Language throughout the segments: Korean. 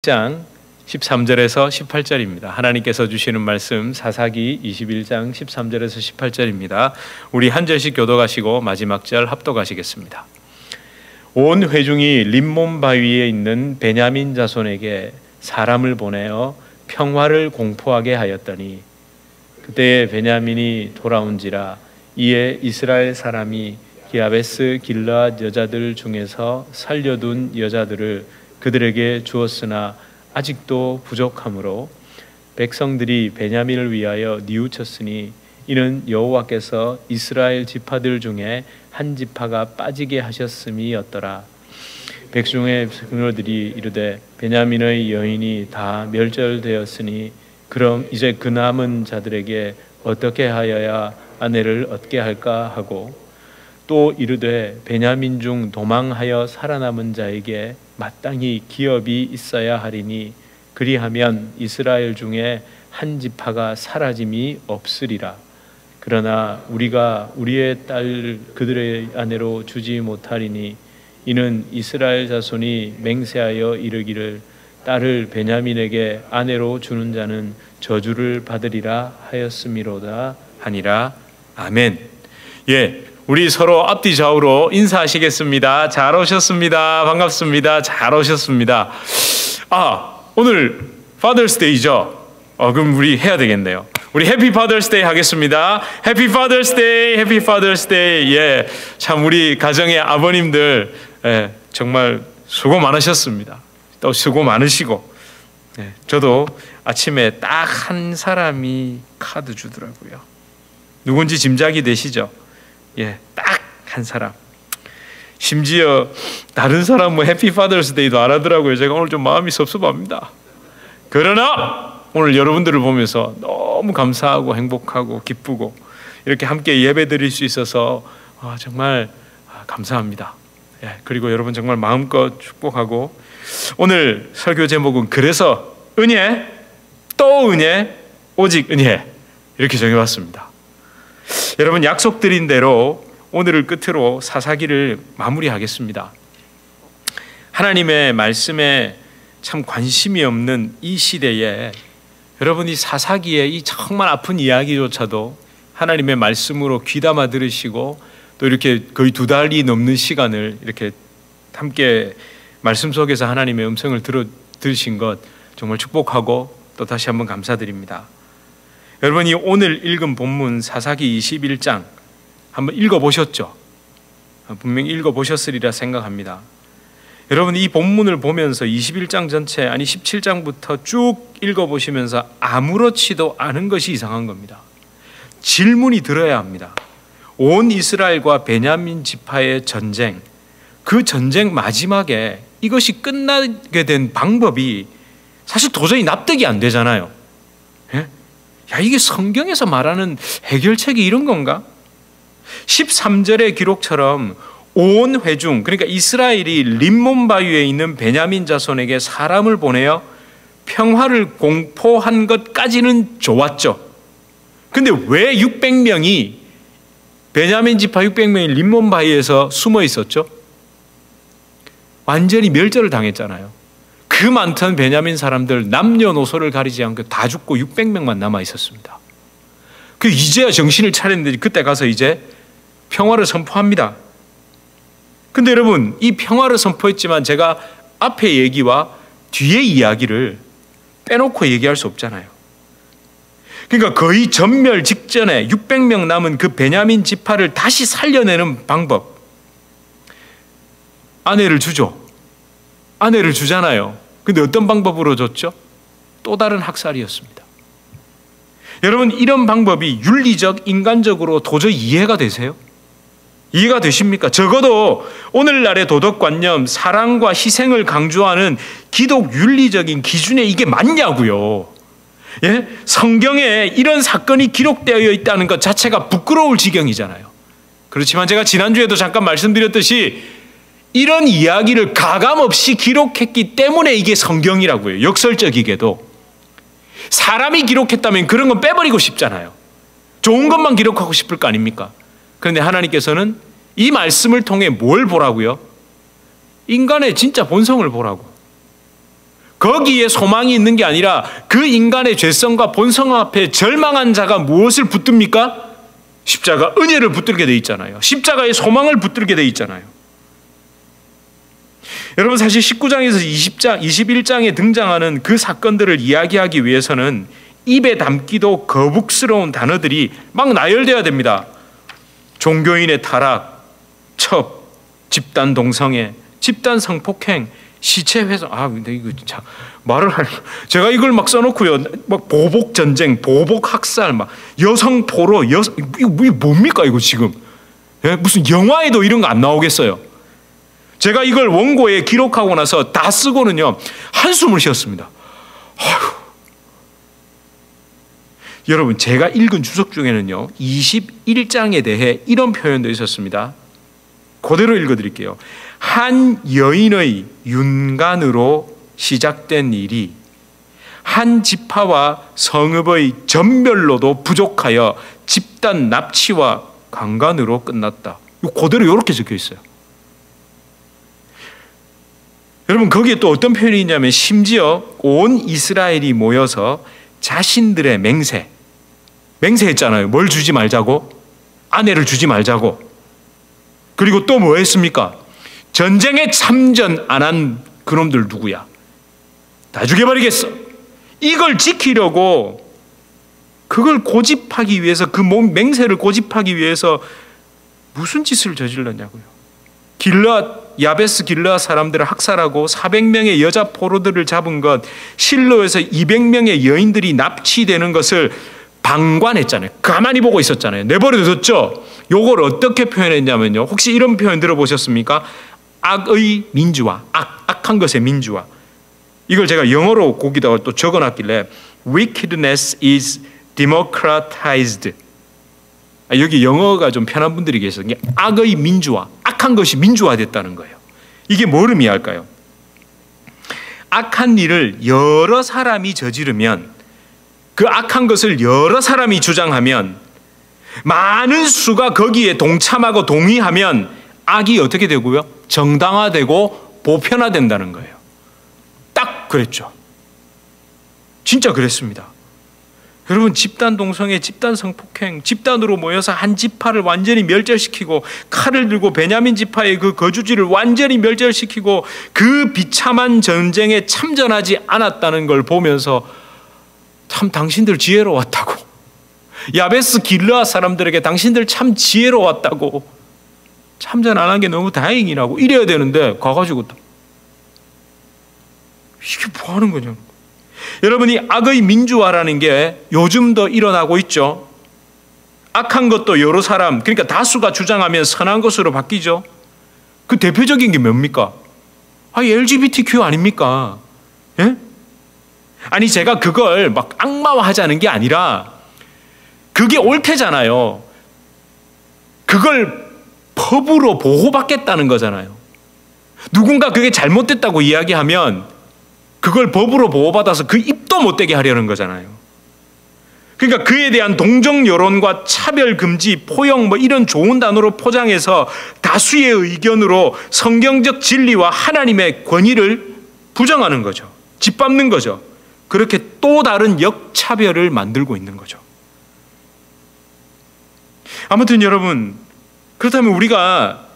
장 13절에서 18절입니다. 하나님께서 주시는 말씀 사사기 21장 13절에서 18절입니다. 우리 한 절씩 교독하시고 마지막 절 합독하시겠습니다. 온 회중이 림몬 바위에 있는 베냐민 자손에게 사람을 보내어 평화를 공포하게 하였더니 그때 베냐민이 돌아온지라 이에 이스라엘 사람이 기아베스 길르앗 여자들 중에서 살려둔 여자들을 그들에게 주었으나 아직도 부족하므로 백성들이 베냐민을 위하여 뉘우쳤으니 이는 여호와께서 이스라엘 지파들 중에 한 지파가 빠지게 하셨음이었더라. 백성의 그녀들이 이르되 베냐민의 여인이 다 멸절되었으니 그럼 이제 그 남은 자들에게 어떻게 하여야 아내를 얻게 할까 하고 또 이르되 베냐민 중 도망하여 살아남은 자에게 마땅히 기업이 있어야 하리니 그리하면 이스라엘 중에 한 지파가 사라짐이 없으리라. 그러나 우리가 우리의 딸 그들의 아내로 주지 못하리니 이는 이스라엘 자손이 맹세하여 이르기를 딸을 베냐민에게 아내로 주는 자는 저주를 받으리라 하였음이로다 하니라. 아멘. 우리 서로 앞뒤 좌우로 인사하시겠습니다. 잘 오셨습니다. 반갑습니다. 잘 오셨습니다. 오늘 Father's Day죠? 그럼 우리 해야 되겠네요. 우리 해피 Father's Day 하겠습니다. 해피 Father's Day, 해피 Father's Day. 참 우리 가정의 아버님들 정말 수고 많으셨습니다. 또 수고 많으시고 저도 아침에 딱 한 사람이 카드 주더라고요. 누군지 짐작이 되시죠? 딱 한 사람. 심지어 다른 사람 해피 파더스 데이도 안 하더라고요. 제가 오늘 좀 마음이 섭섭합니다. 그러나 오늘 여러분들을 보면서 너무 감사하고 행복하고 기쁘고 이렇게 함께 예배 드릴 수 있어서 정말 감사합니다. 그리고 여러분 정말 마음껏 축복하고 오늘 설교 제목은 그래서 은혜 또 은혜 오직 은혜 이렇게 정해봤습니다. 여러분 약속드린 대로 오늘을 끝으로 사사기를 마무리하겠습니다. 하나님의 말씀에 참 관심이 없는 이 시대에 여러분이 사사기의 이 정말 아픈 이야기조차도 하나님의 말씀으로 귀담아 들으시고 또 이렇게 거의 2달이 넘는 시간을 이렇게 함께 말씀 속에서 하나님의 음성을 들으신 것 정말 축복하고 또 다시 한번 감사드립니다. 여러분이 오늘 읽은 본문 사사기 21장 한번 읽어보셨죠? 분명히 읽어보셨으리라 생각합니다. 여러분 이 본문을 보면서 21장 전체 17장부터 쭉 읽어보시면서 아무렇지도 않은 것이 이상한 겁니다. 질문이 들어야 합니다. 온 이스라엘과 베냐민 지파의 전쟁, 그 전쟁 마지막에 이것이 끝나게 된 방법이 사실 도저히 납득이 안 되잖아요. 이게 성경에서 말하는 해결책이 이런 건가? 13절의 기록처럼 온 회중, 그러니까 이스라엘이 림몬 바위에 있는 베냐민 자손에게 사람을 보내어 평화를 공포한 것까지는 좋았죠. 근데 왜 600명이 베냐민 지파 600명이 림몬 바위에서 숨어 있었죠? 완전히 멸절을 당했잖아요. 그 많던 베냐민 사람들 남녀노소를 가리지 않고 다 죽고 600명만 남아 있었습니다. 이제야 정신을 차렸는데 그때 가서 이제 평화를 선포합니다. 근데 여러분 이 평화를 선포했지만 제가 앞에 얘기와 뒤에 이야기를 빼놓고 얘기할 수 없잖아요. 그러니까 거의 전멸 직전에 600명 남은 그 베냐민 지파를 다시 살려내는 방법. 아내를 주죠. 아내를 주잖아요. 근데 어떤 방법으로 줬죠? 또 다른 학살이었습니다. 여러분 이런 방법이 윤리적, 인간적으로 도저히 이해가 되세요? 이해가 되십니까? 적어도 오늘날의 도덕관념, 사랑과 희생을 강조하는 기독 윤리적인 기준에 이게 맞냐고요. 성경에 이런 사건이 기록되어 있다는 것 자체가 부끄러울 지경이잖아요. 그렇지만 제가 지난주에도 잠깐 말씀드렸듯이 이런 이야기를 가감없이 기록했기 때문에 이게 성경이라고요. 역설적이게도. 사람이 기록했다면 그런 건 빼버리고 싶잖아요. 좋은 것만 기록하고 싶을 거 아닙니까? 그런데 하나님께서는 이 말씀을 통해 뭘 보라고요? 인간의 진짜 본성을 보라고. 거기에 소망이 있는 게 아니라 그 인간의 죄성과 본성 앞에 절망한 자가 무엇을 붙듭니까? 십자가, 은혜를 붙들게 돼 있잖아요. 십자가의 소망을 붙들게 돼 있잖아요. 여러분, 사실 19장에서 20장, 21장에 등장하는 그 사건들을 이야기하기 위해서는 입에 담기도 거북스러운 단어들이 막 나열돼야 됩니다. 종교인의 타락, 첩, 집단 동성애, 집단 성폭행, 시체 훼손. 근데 이거 진짜 말을 제가 이걸 막 써놓고요. 막 보복 전쟁, 보복 학살, 막 여성 포로, 이거 뭡니까 이거 지금? 예? 무슨 영화에도 이런 거 안 나오겠어요? 제가 이걸 원고에 기록하고 나서 다 쓰고는요 한숨을 쉬었습니다. 여러분, 제가 읽은 주석 중에는요 21장에 대해 이런 표현도 있었습니다. 그대로 읽어드릴게요. 한 여인의 윤간으로 시작된 일이 한 지파와 성읍의 전멸로도 부족하여 집단 납치와 강간으로 끝났다. 그대로 이렇게 적혀 있어요. 여러분, 거기에 또 어떤 표현이 있냐면 심지어 온 이스라엘이 모여서 자신들의 맹세했잖아요. 뭘 주지 말자고? 아내를 주지 말자고. 그리고 또 뭐 했습니까? 전쟁에 참전 안 한 그놈들 누구야? 다 죽여버리겠어. 이걸 지키려고 그걸 고집하기 위해서, 그 맹세를 고집하기 위해서 무슨 짓을 저질렀냐고요. 야베스 길르앗 사람들을 학살하고 400명의 여자 포로들을 잡은 것, 실로에서 200명의 여인들이 납치되는 것을 방관했잖아요. 가만히 보고 있었잖아요. 내버려뒀죠. 요걸 어떻게 표현했냐면요, 혹시 이런 표현 들어보셨습니까? 악의 민주화, 악한 것의 민주화. 이걸 제가 영어로 거기다가 또 적어놨길래 wickedness is democratized. 여기 영어가 좀 편한 분들이 계셔서 악의 민주화, 악한 것이 민주화됐다는 거예요. 이게 뭘 의미할까요? 악한 일을 여러 사람이 저지르면, 그 악한 것을 여러 사람이 주장하면, 많은 수가 거기에 동참하고 동의하면 악이 어떻게 되고요? 정당화되고 보편화된다는 거예요. 딱 그랬죠. 진짜 그랬습니다. 여러분, 집단 동성애, 집단 성폭행, 집단으로 모여서 한 지파를 완전히 멸절시키고, 칼을 들고 베냐민 지파의 그 거주지를 완전히 멸절시키고, 그 비참한 전쟁에 참전하지 않았다는 걸 보면서 참 당신들 지혜로웠다고, 야베스 길르앗 사람들에게 당신들 참 지혜로웠다고, 참전 안 한 게 너무 다행이라고 이래야 되는데 가가지고 이게 뭐 하는 거냐고. 여러분이 악의 민주화라는 게 요즘도 일어나고 있죠. 악한 것도 여러 사람, 그러니까 다수가 주장하면 선한 것으로 바뀌죠. 그 대표적인 게 뭡니까? LGBTQ 아닙니까? 예? 아니, 제가 그걸 막 악마화하자는 게 아니라 그게 옳대잖아요. 그걸 법으로 보호받겠다는 거잖아요. 누군가 그게 잘못됐다고 이야기하면 그걸 법으로 보호받아서 그 입도 못 대게 하려는 거잖아요. 그러니까 그에 대한 동정 여론과 차별 금지, 포용 이런 좋은 단어로 포장해서 다수의 의견으로 성경적 진리와 하나님의 권위를 부정하는 거죠. 짓밟는 거죠. 그렇게 또 다른 역차별을 만들고 있는 거죠. 아무튼 여러분, 그렇다면 우리가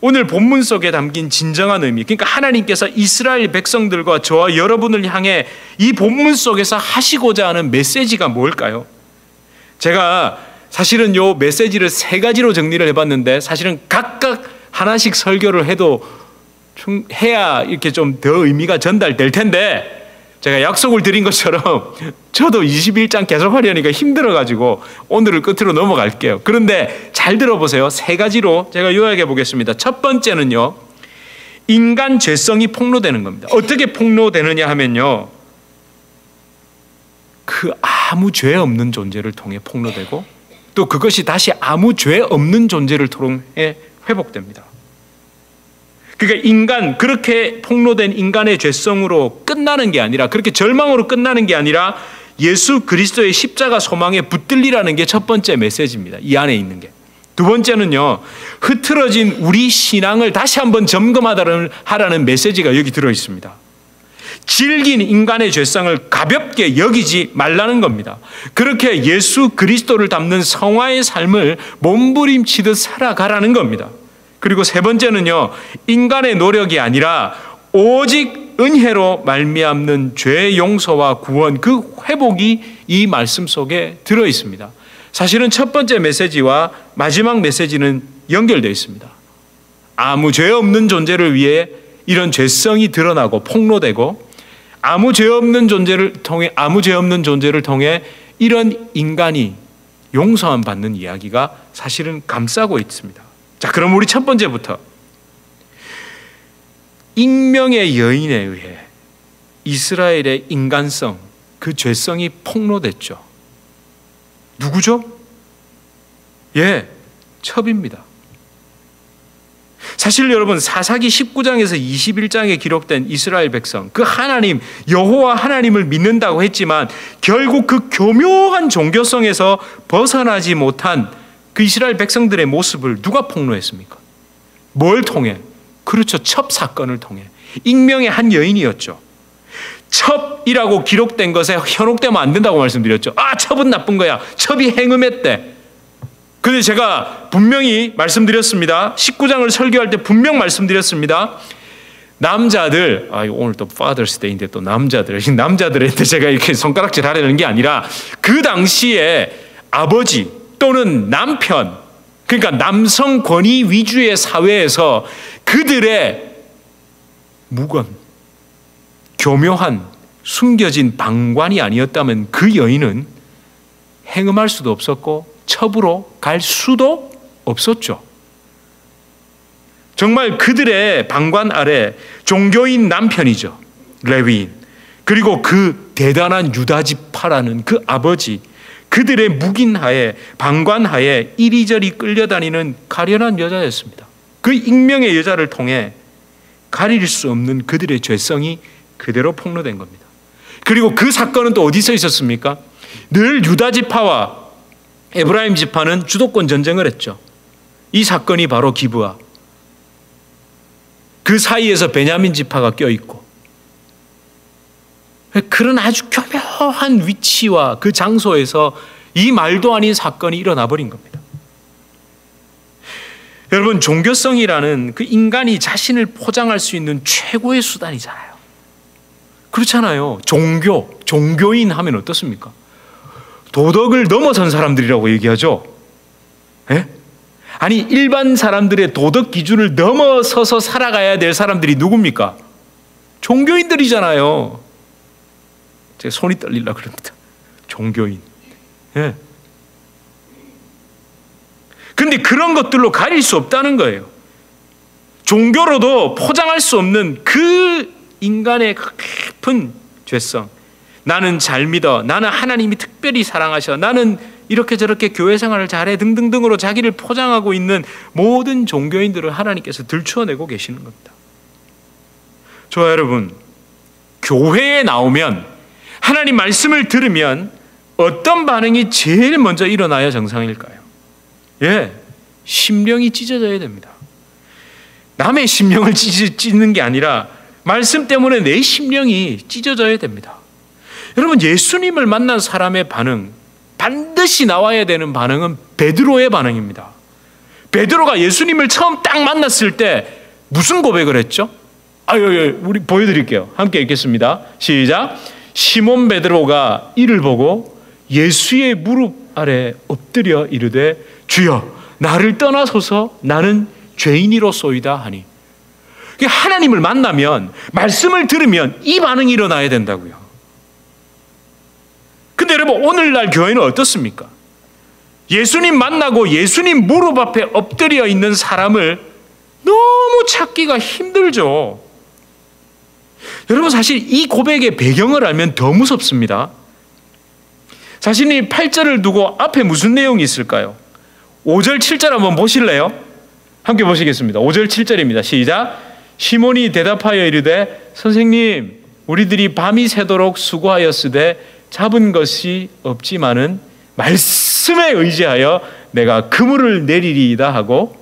오늘 본문 속에 담긴 진정한 의미, 그러니까 하나님께서 이스라엘 백성들과 저와 여러분을 향해 이 본문 속에서 하시고자 하는 메시지가 뭘까요? 제가 사실은 요 메시지를 3가지로 정리를 해봤는데, 사실은 각각 하나씩 설교를 해야 이렇게 좀 더 의미가 전달될 텐데, 제가 약속을 드린 것처럼 저도 21장 계속 하려니까 힘들어가지고 오늘을 끝으로 넘어갈게요. 그런데 잘 들어보세요. 3가지로 제가 요약해 보겠습니다. 첫 번째는요, 인간 죄성이 폭로되는 겁니다. 어떻게 폭로되느냐 하면요, 그 아무 죄 없는 존재를 통해 폭로되고, 또 그것이 다시 아무 죄 없는 존재를 통해 회복됩니다. 그러니까 그렇게 폭로된 인간의 죄성으로 끝나는 게 아니라, 그렇게 절망으로 끝나는 게 아니라 예수 그리스도의 십자가 소망에 붙들리라는 게 첫 번째 메시지입니다. 이 안에 있는 게. 두 번째는요, 흐트러진 우리 신앙을 다시 한번 점검하라는 메시지가 여기 들어 있습니다. 질긴 인간의 죄성을 가볍게 여기지 말라는 겁니다. 그렇게 예수 그리스도를 담는 성화의 삶을 몸부림치듯 살아가라는 겁니다. 그리고 세 번째는요, 인간의 노력이 아니라 오직 은혜로 말미암는 죄 용서와 구원, 그 회복이 이 말씀 속에 들어 있습니다. 사실은 첫 번째 메시지와 마지막 메시지는 연결되어 있습니다. 아무 죄 없는 존재를 위해 이런 죄성이 드러나고 폭로되고, 아무 죄 없는 존재를 통해 이런 인간이 용서함 받는 이야기가 사실은 감싸고 있습니다. 자, 그럼 우리 첫 번째부터 익명의 여인에 의해 이스라엘의 인간성, 그 죄성이 폭로됐죠. 누구죠? 첩입니다. 사실 여러분, 사사기 19장에서 21장에 기록된 이스라엘 백성, 그 하나님 여호와 하나님을 믿는다고 했지만 결국 그 교묘한 종교성에서 벗어나지 못한 그 이스라엘 백성들의 모습을 누가 폭로했습니까? 뭘 통해? 그렇죠, 첩 사건을 통해. 익명의 한 여인이었죠. 첩이라고 기록된 것에 현혹되면 안 된다고 말씀드렸죠. 첩은 나쁜 거야, 첩이 행음했대. 근데 제가 분명히 말씀드렸습니다. 19장을 설교할 때 분명 말씀드렸습니다. 남자들, 오늘 또 Father's Day인데 또 남자들한테 제가 이렇게 손가락질 하려는 게 아니라, 그 당시에 아버지 또는 남편, 그러니까 남성 권위 위주의 사회에서 그들의 무건, 교묘한, 숨겨진 방관이 아니었다면 그 여인은 행음할 수도 없었고 첩으로 갈 수도 없었죠. 정말 그들의 방관 아래 종교인 남편이죠, 레위인, 그리고 그 대단한 유다 지파라는 그 아버지, 그들의 묵인하에, 방관하에 이리저리 끌려다니는 가련한 여자였습니다. 그 익명의 여자를 통해 가릴 수 없는 그들의 죄성이 그대로 폭로된 겁니다. 그리고 그 사건은 또 어디서 있었습니까? 늘 유다 지파와 에브라임 지파는 주도권 전쟁을 했죠. 이 사건이 바로 기브아, 그 사이에서 베냐민 지파가 껴있고, 그런 아주 교묘한 위치와 그 장소에서 이 말도 아닌 사건이 일어나 버린 겁니다. 여러분, 종교성이라는 그 인간이 자신을 포장할 수 있는 최고의 수단이잖아요. 그렇잖아요. 종교인 하면 어떻습니까? 도덕을 넘어선 사람들이라고 얘기하죠. 아니, 일반 사람들의 도덕 기준을 넘어서서 살아가야 될 사람들이 누굽니까? 종교인들이잖아요. 제가 손이 떨리려고 그럽니다. 종교인. 근데 그런 것들로 가릴 수 없다는 거예요. 종교로도 포장할 수 없는 그 인간의 깊은 죄성. 나는 잘 믿어, 나는 하나님이 특별히 사랑하셔, 나는 이렇게 저렇게 교회 생활을 잘해 등등등으로 자기를 포장하고 있는 모든 종교인들을 하나님께서 들추어내고 계시는 겁니다. 저와 여러분, 교회에 나오면, 하나님 말씀을 들으면 어떤 반응이 제일 먼저 일어나야 정상일까요? 심령이 찢어져야 됩니다. 남의 심령을 찢는 게 아니라 말씀 때문에 내 심령이 찢어져야 됩니다. 여러분, 예수님을 만난 사람의 반응, 반드시 나와야 되는 반응은 베드로의 반응입니다. 베드로가 예수님을 처음 딱 만났을 때 무슨 고백을 했죠? 우리 보여드릴게요. 함께 읽겠습니다. 시작. 시몬 베드로가 이를 보고 예수의 무릎 아래 엎드려 이르되, 주여, 나를 떠나소서, 나는 죄인이로소이다 하니. 하나님을 만나면, 말씀을 들으면 이 반응이 일어나야 된다고요. 근데 여러분, 오늘날 교회는 어떻습니까? 예수님 만나고 예수님 무릎 앞에 엎드려 있는 사람을 너무 찾기가 힘들죠. 여러분, 사실 이 고백의 배경을 알면 더 무섭습니다. 자신이 8절을 두고 앞에 무슨 내용이 있을까요? 5절 7절 한번 보실래요? 함께 보시겠습니다. 5절 7절입니다. 시작. 시몬이 대답하여 이르되, 선생님, 우리들이 밤이 새도록 수고하였으되 잡은 것이 없지만은 말씀에 의지하여 내가 그물을 내리리이다 하고,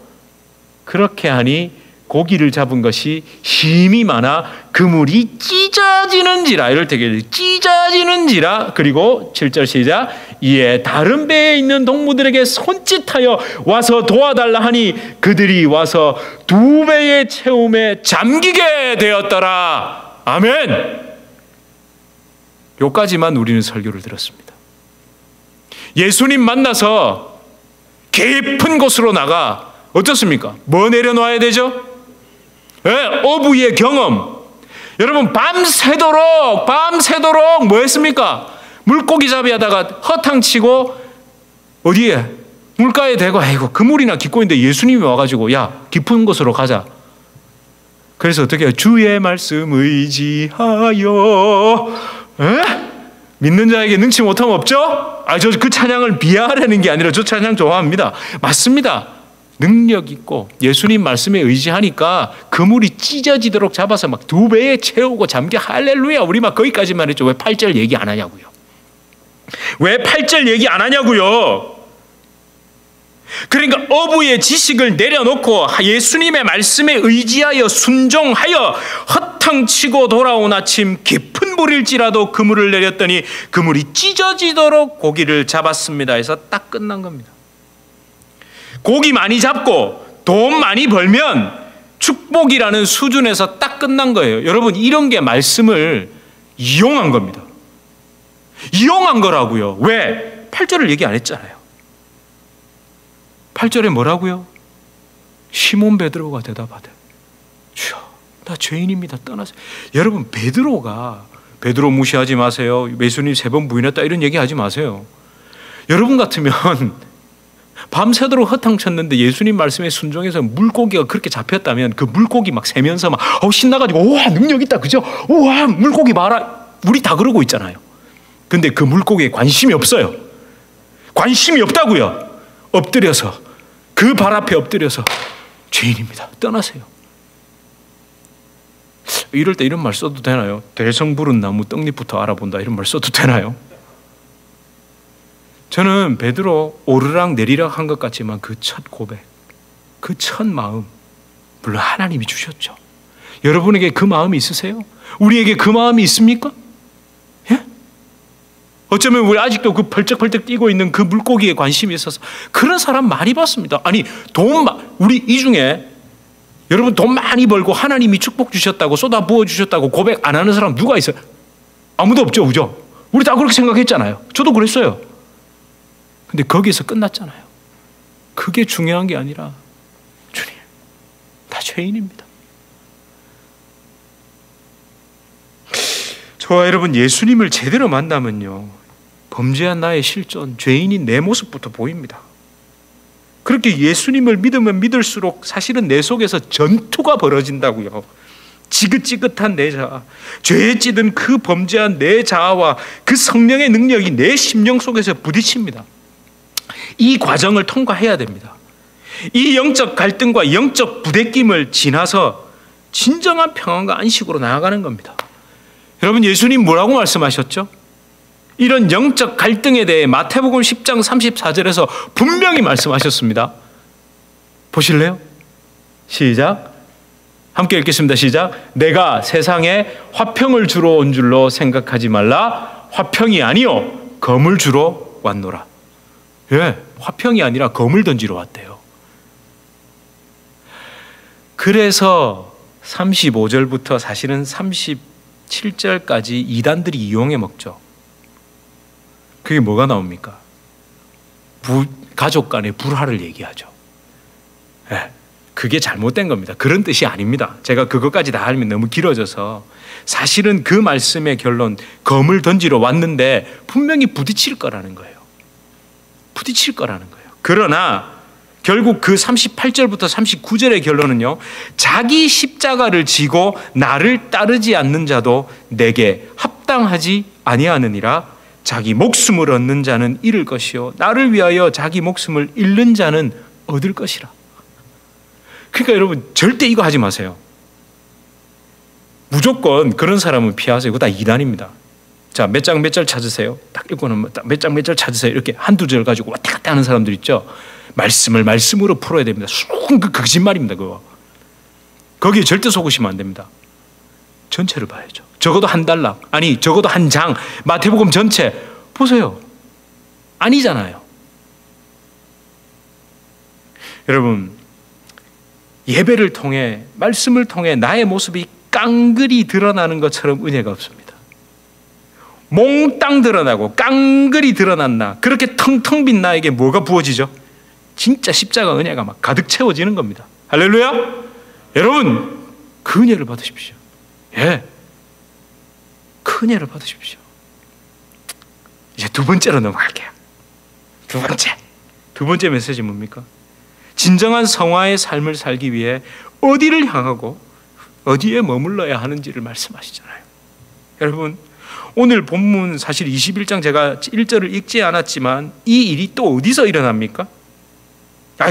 그렇게 하니 고기를 잡은 것이 힘이 많아 그물이 찢어지는지라. 이럴 때 찢어지는지라. 그리고 7절 시작. 이에 다른 배에 있는 동무들에게 손짓하여 와서 도와달라 하니 그들이 와서 2배의 채움에 잠기게 되었더라. 아멘. 여기까지만 우리는 설교를 들었습니다. 예수님 만나서 깊은 곳으로 나가 어떻습니까? 뭐 내려놔야 되죠? 어부의 경험. 여러분 밤새도록 뭐 했습니까? 물고기 잡이 하다가 허탕치고 어디에? 물가에 대고 아이고 그물이나 깊고 있는데 예수님이 와가지고 야 깊은 곳으로 가자. 그래서 어떻게 해요? 주의 말씀 의지하여 믿는 자에게 능치 못함 없죠? 저 그 찬양을 비하하려는 게 아니라 저 찬양 좋아합니다. 맞습니다. 능력 있고 예수님 말씀에 의지하니까 그물이 찢어지도록 잡아서 막 2배에 채우고 잠겨. 할렐루야. 우리 막 거기까지만 했죠. 왜 8절 얘기 안 하냐고요. 왜 8절 얘기 안 하냐고요. 그러니까 어부의 지식을 내려놓고 예수님의 말씀에 의지하여 순종하여 허탕치고 돌아온 아침 깊은 물일지라도 그물을 내렸더니 그물이 찢어지도록 고기를 잡았습니다 해서 딱 끝난 겁니다. 고기 많이 잡고 돈 많이 벌면 축복이라는 수준에서 딱 끝난 거예요. 여러분 이런 게 말씀을 이용한 겁니다. 이용한 거라고요. 왜? 8절을 얘기 안 했잖아요. 8절에 뭐라고요? 시몬 베드로가 대답하되 주여 나 죄인입니다. 떠나세요. 여러분 베드로 무시하지 마세요. 예수님 3번 부인했다 이런 얘기 하지 마세요. 여러분 같으면 밤새도록 허탕쳤는데 예수님 말씀에 순종해서 물고기가 그렇게 잡혔다면 그 물고기 막 세면서 막 신나가지고 우와 능력 있다 그죠? 우와 물고기 봐라. 우리 다 그러고 있잖아요. 근데 그 물고기에 관심이 없어요. 관심이 없다고요. 엎드려서 그 발 앞에 엎드려서 죄인입니다. 떠나세요. 이럴 때 이런 말 써도 되나요? 대성 부른 나무 떡잎부터 알아본다 이런 말 써도 되나요? 저는 베드로 오르락 내리락 한 것 같지만 그 첫 고백, 그 첫 마음 물론 하나님이 주셨죠. 여러분에게 그 마음이 있으세요? 우리에게 그 마음이 있습니까? 예? 어쩌면 우리 아직도 그 펄쩍펄쩍 뛰고 있는 그 물고기에 관심이 있어서 그런 사람 많이 봤습니다. 아니 우리 이 중에 여러분 돈 많이 벌고 하나님이 축복 주셨다고 쏟아 부어 주셨다고 고백 안 하는 사람 누가 있어요? 아무도 없죠, 그죠? 우리 다 그렇게 생각했잖아요. 저도 그랬어요. 근데 거기에서 끝났잖아요. 그게 중요한 게 아니라 주님, 다 죄인입니다. 저와 여러분 예수님을 제대로 만나면요 범죄한 나의 실존, 죄인인 내 모습부터 보입니다. 그렇게 예수님을 믿으면 믿을수록 사실은 내 속에서 전투가 벌어진다고요. 지긋지긋한 내 자아, 죄에 찌든 그 범죄한 내 자아와 그 성령의 능력이 내 심령 속에서 부딪힙니다. 이 과정을 통과해야 됩니다. 이 영적 갈등과 영적 부대낌을 지나서 진정한 평안과 안식으로 나아가는 겁니다. 여러분 예수님 뭐라고 말씀하셨죠? 이런 영적 갈등에 대해 마태복음 10장 34절에서 분명히 말씀하셨습니다. 보실래요? 시작. 함께 읽겠습니다. 시작. 내가 세상에 화평을 주러 온 줄로 생각하지 말라. 화평이 아니요 검을 주러 왔노라. 예, 화평이 아니라 검을 던지러 왔대요. 그래서 35절부터 사실은 37절까지 이단들이 이용해 먹죠. 그게 뭐가 나옵니까? 가족 간의 불화를 얘기하죠. 예, 그게 잘못된 겁니다. 그런 뜻이 아닙니다. 제가 그것까지 다 알면 너무 길어져서 사실은 그 말씀의 결론 검을 던지러 왔는데 분명히 부딪힐 거라는 거예요. 부딪힐 거라는 거예요. 그러나 결국 그 38절부터 39절의 결론은요. 자기 십자가를 지고 나를 따르지 않는 자도 내게 합당하지 아니하느니라. 자기 목숨을 얻는 자는 잃을 것이요 나를 위하여 자기 목숨을 잃는 자는 얻을 것이라. 그러니까 여러분 절대 이거 하지 마세요. 무조건 그런 사람은 피하세요. 그거 다 이단입니다. 자, 몇 장 몇 절 찾으세요. 딱 읽고 나면 몇 장 몇 절 찾으세요. 이렇게 한두 절 가지고 왔다 갔다 하는 사람들 있죠. 말씀을 말씀으로 풀어야 됩니다. 그 거짓말입니다. 그거. 거기에 절대 속으시면 안 됩니다. 전체를 봐야죠. 적어도 한 달락, 아니 적어도 한 장, 마태복음 전체 보세요. 아니잖아요. 여러분, 예배를 통해, 말씀을 통해 나의 모습이 깡그리 드러나는 것처럼 은혜가 없습니다. 몽땅 드러나고 깡그리 드러났나, 그렇게 텅텅 빈 나에게 뭐가 부어지죠? 진짜 십자가 은혜가 막 가득 채워지는 겁니다. 할렐루야! 여러분, 그 은혜를 받으십시오. 예, 그 은혜를 받으십시오. 이제 두 번째로 넘어갈게요. 두 번째 메시지 뭡니까? 진정한 성화의 삶을 살기 위해 어디를 향하고 어디에 머물러야 하는지를 말씀하시잖아요. 여러분, 오늘 본문 사실 21장 제가 1절을 읽지 않았지만 이 일이 또 어디서 일어납니까?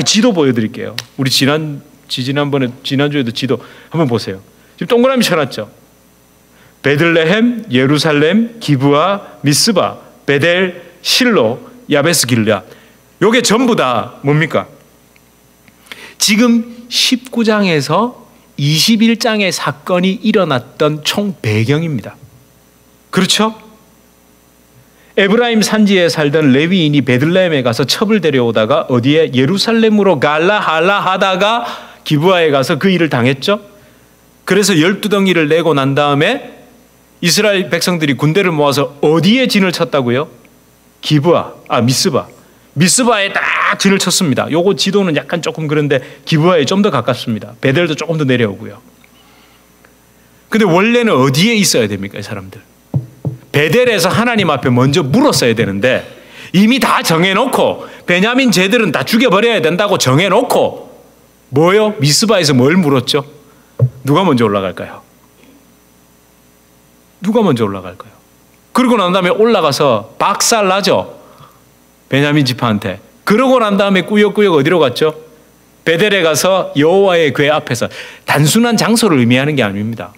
지도 보여드릴게요. 우리 지난주에도 지도 한번 보세요. 지금 동그라미 쳐놨죠. 베들레헴, 예루살렘, 기브아, 미스바, 베델, 실로, 야베스 길르앗. 요게 전부 다 뭡니까? 지금 19장에서 21장의 사건이 일어났던 총 배경입니다. 그렇죠? 에브라임 산지에 살던 레위인이 베들레헴에 가서 첩을 데려오다가 어디에? 예루살렘으로 갈라 할라 하다가 기브아에 가서 그 일을 당했죠. 그래서 12덩이를 내고 난 다음에 이스라엘 백성들이 군대를 모아서 어디에 진을 쳤다고요? 미스바에 딱 진을 쳤습니다. 요거 지도는 약간 조금 그런데 기브아에 좀 더 가깝습니다. 베델도 조금 더 내려오고요. 근데 원래는 어디에 있어야 됩니까, 이 사람들? 베델에서 하나님 앞에 먼저 물었어야 되는데 이미 다 정해놓고 베냐민 쟤들은 다 죽여버려야 된다고 정해놓고 뭐요? 미스바에서 뭘 물었죠? 누가 먼저 올라갈까요? 그러고 난 다음에 올라가서 박살나죠. 베냐민 지파한테. 그러고 난 다음에 꾸역꾸역 어디로 갔죠? 베델에 가서 여호와의 궤 앞에서, 단순한 장소를 의미하는 게 아닙니다.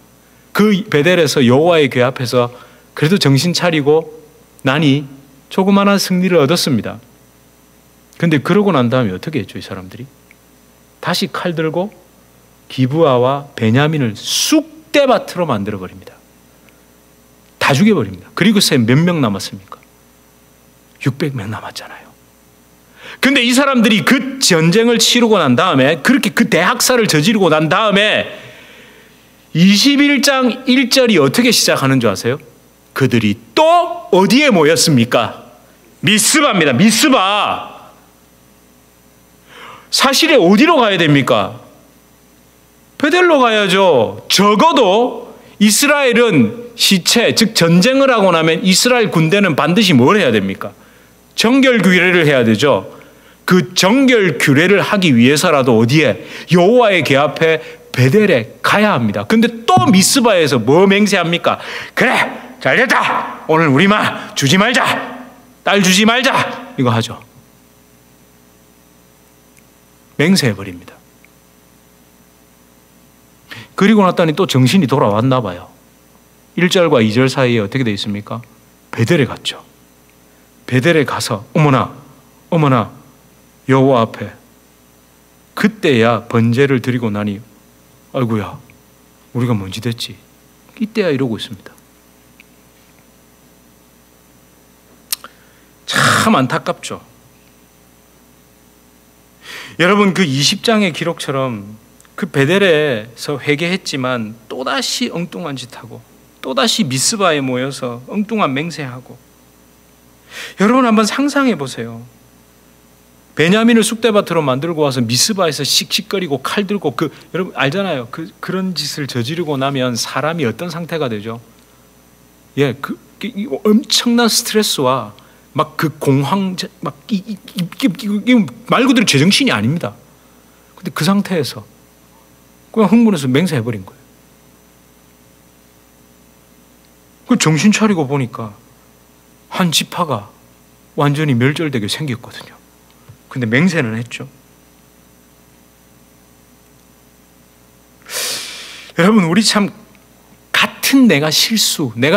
그 베델에서 여호와의 궤 앞에서 그래도 정신 차리고 나니 조그마한 승리를 얻었습니다. 근데 그러고 난 다음에 어떻게 했죠, 이 사람들이? 다시 칼 들고 기브아와 베냐민을 쑥대밭으로 만들어버립니다. 다 죽여버립니다. 그리고 몇 명 남았습니까? 600명 남았잖아요. 근데 이 사람들이 그 전쟁을 치르고 난 다음에, 그렇게 그 대학살을 저지르고 난 다음에 21장 1절이 어떻게 시작하는 줄 아세요? 그들이 또 어디에 모였습니까? 미스바입니다. 미스바. 사실에 어디로 가야 됩니까? 베델로 가야죠. 적어도 이스라엘은 시체, 즉 전쟁을 하고 나면 이스라엘 군대는 반드시 뭘 해야 됩니까? 정결 규례를 해야 되죠. 그 정결 규례를 하기 위해서라도 어디에? 여호와의 궤 앞에 베델에 가야 합니다. 근데 또 미스바에서 뭐 맹세합니까? 그래, 잘됐다. 오늘 우리 마 주지 말자. 딸 주지 말자. 이거 하죠. 맹세해버립니다. 그리고 났더니 또 정신이 돌아왔나 봐요. 1절과 2절 사이에 어떻게 되어 있습니까? 베델에 갔죠. 베델에 가서 어머나 여호와 앞에, 그때야 번제를 드리고 나니 아이고야 우리가 뭔지 됐지. 이때야 이러고 있습니다. 참 안타깝죠. 여러분, 그 20장의 기록처럼 그 베델에서 회개했지만 또다시 엉뚱한 짓하고 또다시 미스바에 모여서 엉뚱한 맹세하고. 여러분 한번 상상해 보세요. 베냐민을 쑥대밭으로 만들고 와서 미스바에서 씩씩거리고 칼 들고, 여러분 알잖아요. 그런 짓을 저지르고 나면 사람이 어떤 상태가 되죠? 예, 엄청난 스트레스와 막 그 공황, 이게 말 그대로 제정신이 아닙니다. 근데 그 상태에서 그냥 흥분해서 맹세해버린 거예요. 그 정신 차리고 보니까 한 지파가 완전히 멸절되게 생겼거든요. 근데 맹세는 했죠. 여러분, 우리 참 같은 내가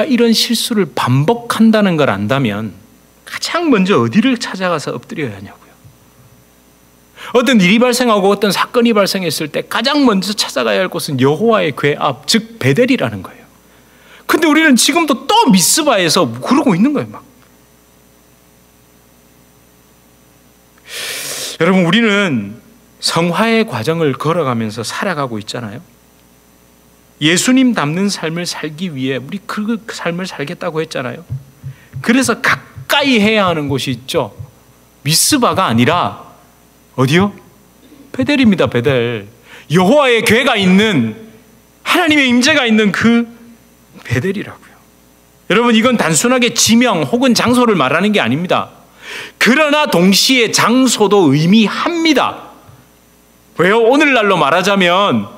이런 실수를 반복한다는 걸 안다면 가장 먼저 어디를 찾아가서 엎드려야 하냐고요. 어떤 일이 발생하고 어떤 사건이 발생했을 때 가장 먼저 찾아가야 할 곳은 여호와의 궤 앞, 즉 베델이라는 거예요. 근데 우리는 지금도 또 미스바에서 그러고 있는 거예요. 막. 여러분, 우리는 성화의 과정을 걸어가면서 살아가고 있잖아요. 예수님 닮는 삶을 살기 위해 우리 그 삶을 살겠다고 했잖아요. 그래서 가까이 해야 하는 곳이 있죠. 미스바가 아니라 어디요? 베델입니다. 베델. 여호와의 궤가 있는, 하나님의 임재가 있는 그 베델이라고요. 여러분, 이건 단순하게 지명 혹은 장소를 말하는 게 아닙니다. 그러나 동시에 장소도 의미합니다. 왜요? 오늘날로 말하자면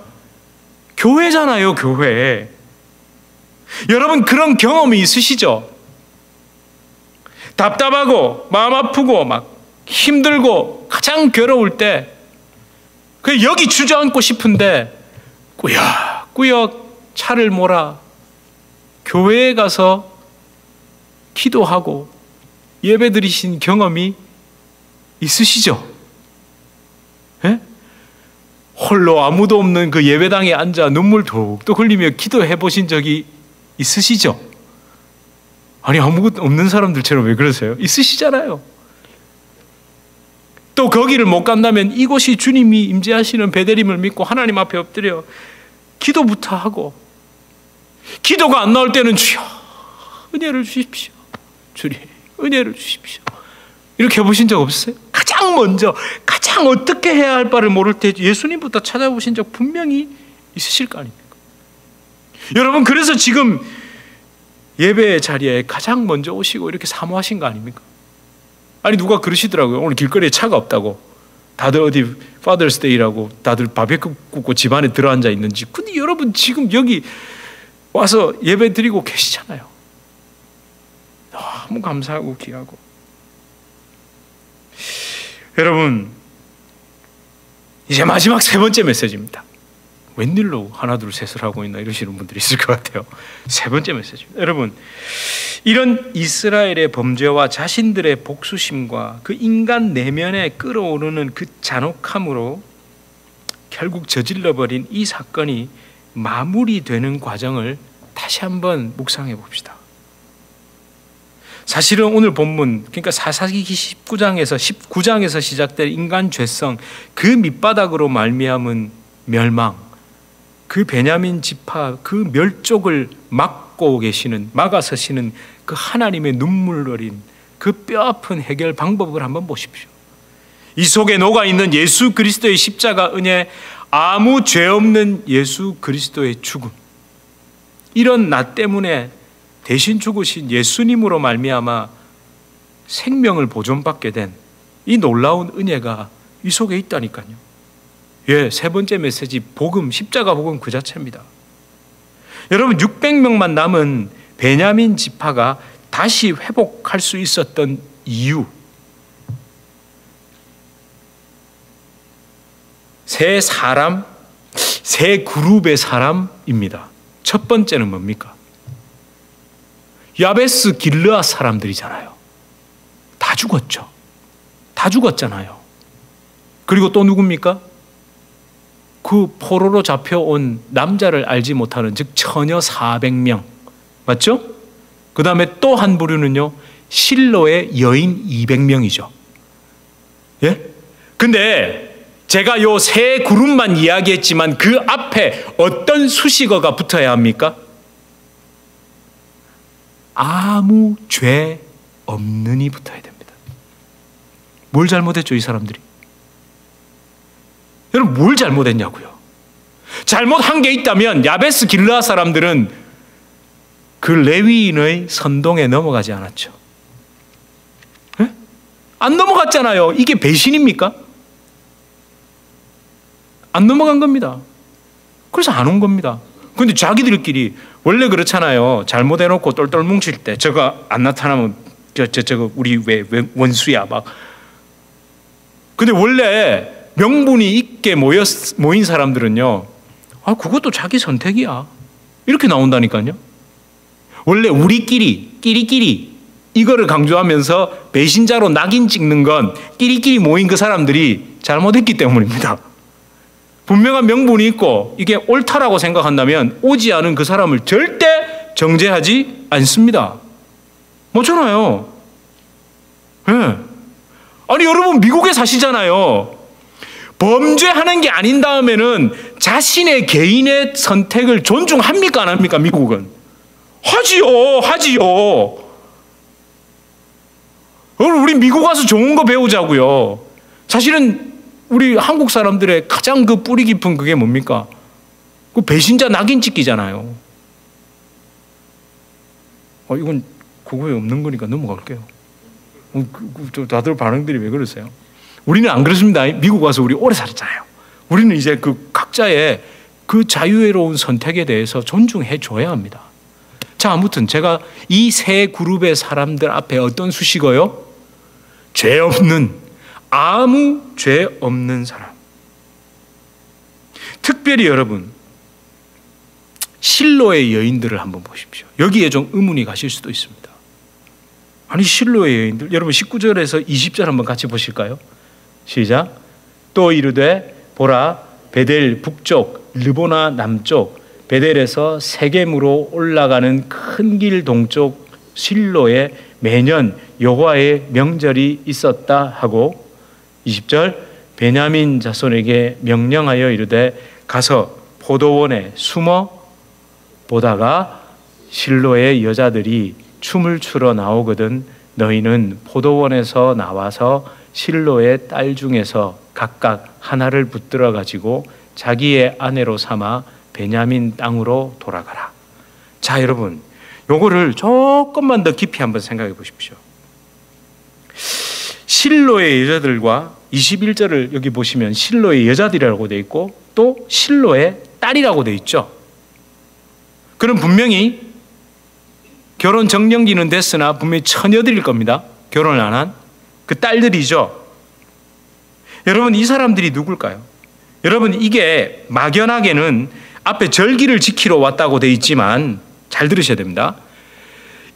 교회잖아요. 교회. 여러분, 그런 경험이 있으시죠? 답답하고 마음 아프고 막 힘들고 가장 괴로울 때 여기 주저앉고 싶은데 꾸역꾸역 차를 몰아 교회에 가서 기도하고 예배 드리신 경험이 있으시죠? 예? 홀로 아무도 없는 그 예배당에 앉아 눈물 툭툭 흘리며 기도해 보신 적이 있으시죠? 아니, 아무것도 없는 사람들처럼 왜 그러세요? 있으시잖아요. 또 거기를 못 간다면 이곳이 주님이 임재하시는 베델임을 믿고 하나님 앞에 엎드려 기도부터 하고, 기도가 안 나올 때는 주여 은혜를 주십시오, 주님 은혜를 주십시오, 이렇게 해보신 적 없어요? 가장 먼저 가장 어떻게 해야 할 바를 모를 때 예수님부터 찾아보신 적 분명히 있으실 거 아닙니까? 여러분, 그래서 지금 예배 자리에 가장 먼저 오시고 이렇게 사모하신 거 아닙니까? 아니, 누가 그러시더라고요. 오늘 길거리에 차가 없다고, 다들 어디 파더스 데이라고 다들 바베큐 굽고 집 안에 들어앉아 있는지. 근데 여러분, 지금 여기 와서 예배 드리고 계시잖아요. 너무 감사하고 귀하고. 여러분, 이제 마지막 세 번째 메시지입니다. 웬일로 하나 둘 셋을 하고 있나 이러시는 분들이 있을 것 같아요. 세 번째 메시지입니다. 여러분, 이런 이스라엘의 범죄와 자신들의 복수심과 그 인간 내면에 끌어오르는 그 잔혹함으로 결국 저질러버린 이 사건이 마무리되는 과정을 다시 한번 묵상해 봅시다. 사실은 오늘 본문, 그러니까 사사기 19장에서 시작된 인간 죄성, 그 밑바닥으로 말미암은 멸망, 그 베냐민 지파 그 멸족을 막아서시는 그 하나님의 눈물 어린 그 뼈아픈 해결 방법을 한번 보십시오. 이 속에 녹아있는 예수 그리스도의 십자가 은혜, 아무 죄 없는 예수 그리스도의 죽음, 이런 나 때문에 대신 죽으신 예수님으로 말미암아 생명을 보존받게 된 이 놀라운 은혜가 이 속에 있다니까요. 예, 세 번째 메시지, 복음, 십자가 복음 그 자체입니다. 여러분, 600명만 남은 베냐민 지파가 다시 회복할 수 있었던 이유, 세 그룹의 사람입니다. 첫 번째는 뭡니까? 야베스 길르앗 사람들이잖아요. 다 죽었죠. 다 죽었잖아요. 그리고 또 누굽니까? 그 포로로 잡혀온 남자를 알지 못하는, 즉 처녀 400명, 맞죠? 그 다음에 또 한 부류는요, 실로의 여인 200명이죠. 예? 근데 제가 요 세 그룹만 이야기했지만 그 앞에 어떤 수식어가 붙어야 합니까? 아무 죄 없는이 붙어야 됩니다. 뭘 잘못했죠, 이 사람들이? 여러분, 뭘 잘못했냐고요? 잘못한 게 있다면 야베스 길르앗 사람들은 그 레위인의 선동에 넘어가지 않았죠. 에? 안 넘어갔잖아요. 이게 배신입니까? 안 넘어간 겁니다. 그래서 안 온 겁니다. 근데 자기들끼리 원래 그렇잖아요. 잘못해놓고 똘똘 뭉칠 때 저거 안 나타나면 저거 우리 왜 원수야 막. 근데 원래 명분이 있게 모인 사람들은요, 아, 그것도 자기 선택이야, 이렇게 나온다니까요. 원래 우리끼리 이거를 강조하면서 배신자로 낙인 찍는 건 끼리끼리 모인 그 사람들이 잘못했기 때문입니다. 분명한 명분이 있고 이게 옳다라고 생각한다면 오지 않은 그 사람을 절대 정죄하지 않습니다. 맞잖아요. 네. 아니 여러분 미국에 사시잖아요. 범죄하는 게 아닌 다음에는 자신의 개인의 선택을 존중합니까 안 합니까? 미국은 하지요. 우리 미국 가서 좋은 거 배우자고요. 사실은 우리 한국 사람들의 가장 그 뿌리 깊은 그게 뭡니까? 그 배신자 낙인 찍기잖아요. 이건 그거에 없는 거니까 넘어갈게요. 다들 반응들이 왜 그러세요? 우리는 안 그렇습니다. 미국 와서 우리 오래 살았잖아요. 우리는 이제 그 각자의 그 자유로운 선택에 대해서 존중해 줘야 합니다. 자, 아무튼 제가 이 세 그룹의 사람들 앞에 어떤 수식어요? 죄 없는, 아무 죄 없는 사람. 특별히 여러분, 실로의 여인들을 한번 보십시오. 여기에 좀 의문이 가실 수도 있습니다. 아니 실로의 여인들, 여러분 19절에서 20절 한번 같이 보실까요? 시작. 또 이르되 보라 베델 북쪽 르보나 남쪽 베델에서 세겜으로 올라가는 큰 길 동쪽 실로에 매년 여호와의 명절이 있었다 하고 20절 베냐민 자손에게 명령하여 이르되 가서 포도원에 숨어 보다가 실로의 여자들이 춤을 추러 나오거든 너희는 포도원에서 나와서 실로의 딸 중에서 각각 하나를 붙들어 가지고 자기의 아내로 삼아 베냐민 땅으로 돌아가라. 자 여러분 요거를 조금만 더 깊이 한번 생각해 보십시오. 실로의 여자들과 21절을 여기 보시면 실로의 여자들이라고 되어 있고 또 실로의 딸이라고 되어 있죠. 그럼 분명히 결혼 정년기는 됐으나 분명히 처녀들일 겁니다. 결혼을 안 한 그 딸들이죠. 여러분 이 사람들이 누굴까요? 여러분 이게 막연하게는 앞에 절기를 지키러 왔다고 되어 있지만 잘 들으셔야 됩니다.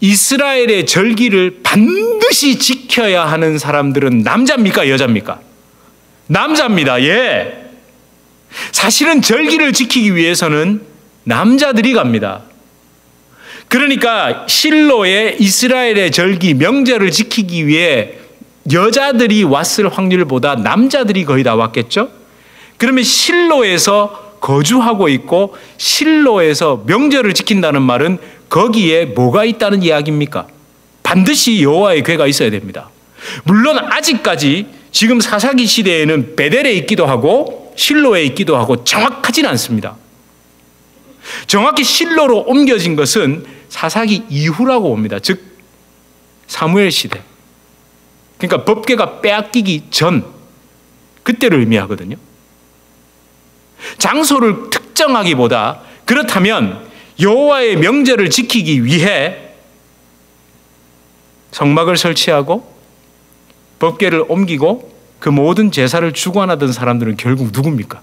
이스라엘의 절기를 반드시 지켜야 하는 사람들은 남자입니까? 여자입니까? 남자입니다. 예. 사실은 절기를 지키기 위해서는 남자들이 갑니다. 그러니까 실로의 이스라엘의 절기 명절을 지키기 위해 여자들이 왔을 확률보다 남자들이 거의 다 왔겠죠? 그러면 실로에서 거주하고 있고 실로에서 명절을 지킨다는 말은 거기에 뭐가 있다는 이야기입니까? 반드시 여호와의 궤가 있어야 됩니다. 물론 아직까지 지금 사사기 시대에는 베델에 있기도 하고 실로에 있기도 하고 정확하지는 않습니다. 정확히 실로로 옮겨진 것은 사사기 이후라고 봅니다. 즉 사무엘 시대. 그러니까 법궤가 빼앗기기 전 그때를 의미하거든요. 장소를 특정하기보다 그렇다면 여호와의 명절을 지키기 위해 성막을 설치하고 법궤를 옮기고 그 모든 제사를 주관하던 사람들은 결국 누굽니까?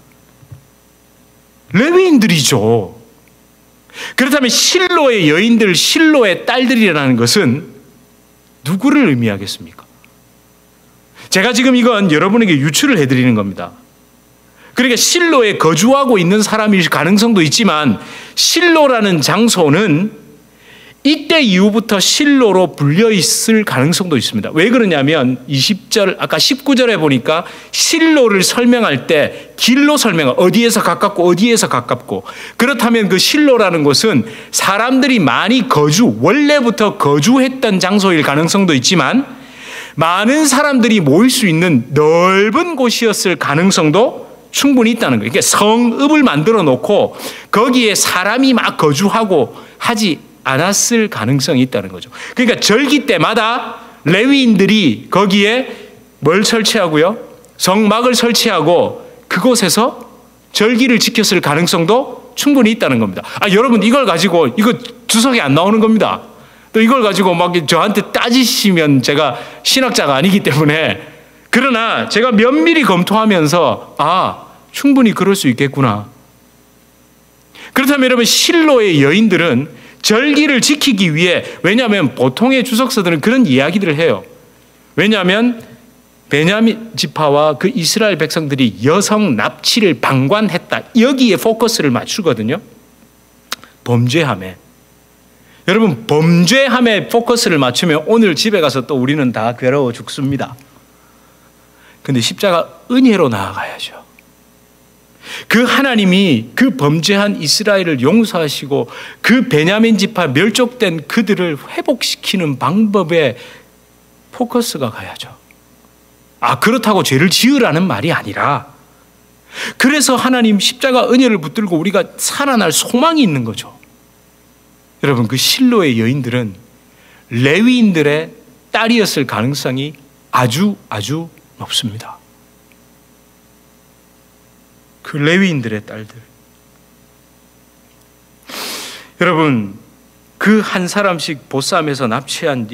레위인들이죠. 그렇다면 실로의 여인들, 실로의 딸들이라는 것은 누구를 의미하겠습니까? 제가 지금 이건 여러분에게 유추를 해드리는 겁니다. 그러니까 실로에 거주하고 있는 사람일 가능성도 있지만 실로라는 장소는 이때 이후부터 실로로 불려 있을 가능성도 있습니다. 왜 그러냐면 20절 아까 19절에 보니까 실로를 설명할 때 길로 설명하고 어디에서 가깝고 어디에서 가깝고 그렇다면 그 실로라는 곳은 사람들이 많이 원래부터 거주했던 장소일 가능성도 있지만 많은 사람들이 모일 수 있는 넓은 곳이었을 가능성도 충분히 있다는 거예요. 그러니까 성읍을 만들어 놓고 거기에 사람이 막 거주하고 하지 않았을 가능성이 있다는 거죠. 그러니까 절기 때마다 레위인들이 거기에 뭘 설치하고요? 성막을 설치하고 그곳에서 절기를 지켰을 가능성도 충분히 있다는 겁니다. 여러분 이걸 가지고 이거 주석이 안 나오는 겁니다. 또 이걸 가지고 막 저한테 따지시면 제가 신학자가 아니기 때문에 그러나 제가 면밀히 검토하면서 충분히 그럴 수 있겠구나. 그렇다면 여러분 실로의 여인들은 절기를 지키기 위해, 왜냐하면 보통의 주석서들은 그런 이야기들을 해요. 왜냐하면 베냐민 지파와 그 이스라엘 백성들이 여성 납치를 방관했다. 여기에 포커스를 맞추거든요. 범죄함에. 여러분, 범죄함에 포커스를 맞추면 오늘 집에 가서 또 우리는 다 괴로워 죽습니다. 근데 십자가 은혜로 나아가야죠. 그 하나님이 그 범죄한 이스라엘을 용서하시고 그 베냐민 지파 멸족된 그들을 회복시키는 방법에 포커스가 가야죠. 그렇다고 죄를 지으라는 말이 아니라, 그래서 하나님 십자가 은혜를 붙들고 우리가 살아날 소망이 있는 거죠. 여러분, 그 실로의 여인들은 레위인들의 딸이었을 가능성이 아주 높습니다. 그 레위인들의 딸들. 여러분, 그 한 사람씩 보쌈에서 납치한